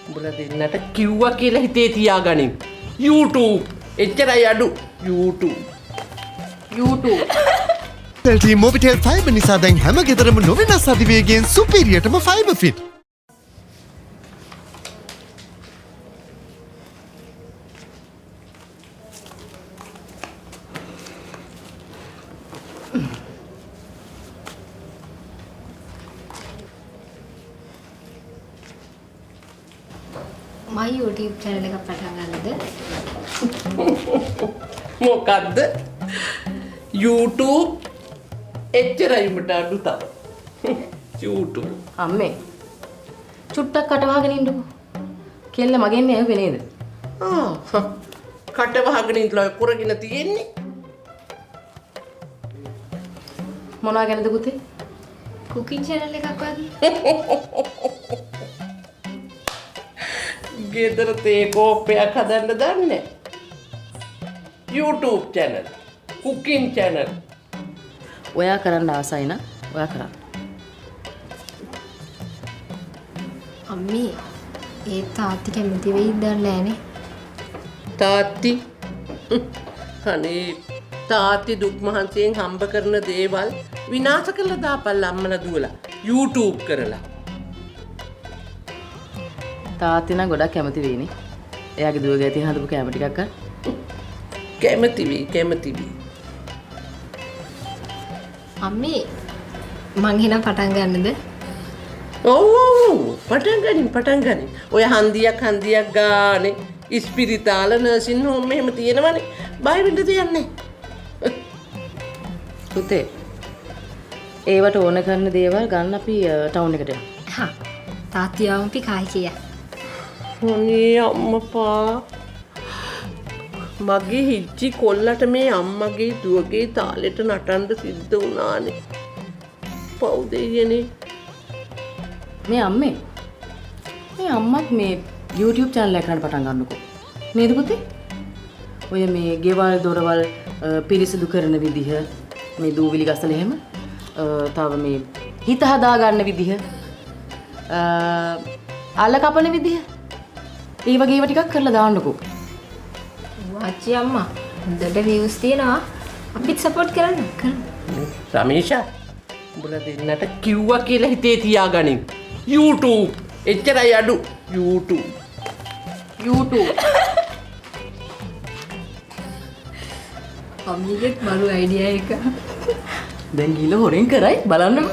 උඹලා දෙන්නට කිව්වා කියලා හිතේ තියාගනින්. YouTube එච්චරයි අඩු. YouTube. LTE Mobitel Fiber නිසා දැන් හැම ගෙදරම නොවෙනස් අධිවේගයෙන් සුපිරියටම fibre fit. My YouTube channel එක පටන් ගන්නද? මොකද්ද? YouTube එච්චරයි උඹට අඩු තව. YouTube. අම්මේ චුට්ටක් කටවහගෙන ඉන්නකෝ. කෙල්ල මගෙන් ඇහුවේ නේද? කට වහගෙන ඉඳලා කරගෙන තියෙන්නේ. මොනවා ගැනද පුතේ? cooking channel එකක් වගේ. ගෙදර තේ කෝප්පයක් හදන්න දන්නේ. YouTube channel, cooking channel. ඔයා කරන්න ආසයි නම් ඔයා කරන්න. අම්මි ඒ තාත්ති කැමති වෙයිද නැහනේ. තාත්ති අනේ තාත්ති දුක් මහන්සියෙන් හම්බ කරන දේවල් විනාශ කරලා දාපල්ල අම්මලා දුවලා YouTube කරලා. තාත්ති නම් ගොඩක් කැමති වෙයිනේ. එයාගේ දුවගේ තියෙන හදපු කැම ටිකක් ගන්න. කැමති වෙයි. අම්මි මං එහෙනම් පටන් ගන්නද? ඔව් පටන් ගනින්. ඔය හන්දියක් ගානේ ඉස්පිරිතාල නර්සින් හෝම් එහෙම තියෙනවනේ. බය වෙන්න දෙයක් නැහැ. පුතේ ඒවට ඕන කරන දේවල් ගන්න අපි ටවුන් එකට යමු. හා තාත්ති ආවම අපි කායි කියා. අනේ අම්මපා මගේ හිච්චි කොල්ලට මේ අම්මගේ දුවගේ තාලෙට නටන්න සිද්ධ වුණානේ. පව් දෙයනේ. මේ අම්මත් මේ YouTube channel එකක් පටන් ගන්නකෝ. නේද පුතේ? ඔය මේ ගෙවල් දොරවල් පිරිසිදු කරන විදිහ, මේ දූවිලි ගසන එහෙම, තව මේ හිත හදා ගන්න විදිහ, අල කපන විදිහ. ඒ වගේ ඒවා ටිකක් කරලා දාන්නකෝ. වාචි අම්මා හොඳට views තියෙනවා. අපිත් support කරන්න. රමේෂා උඹලා දෙන්නට කිව්වා කියලා හිතේ තියාගනින්. YouTube එච්චරයි අඩු. YouTube. අම්මිගෙත් මරු අයිඩියා එක. දැන් ගිහලා හොරෙන් කරයි බලන්න.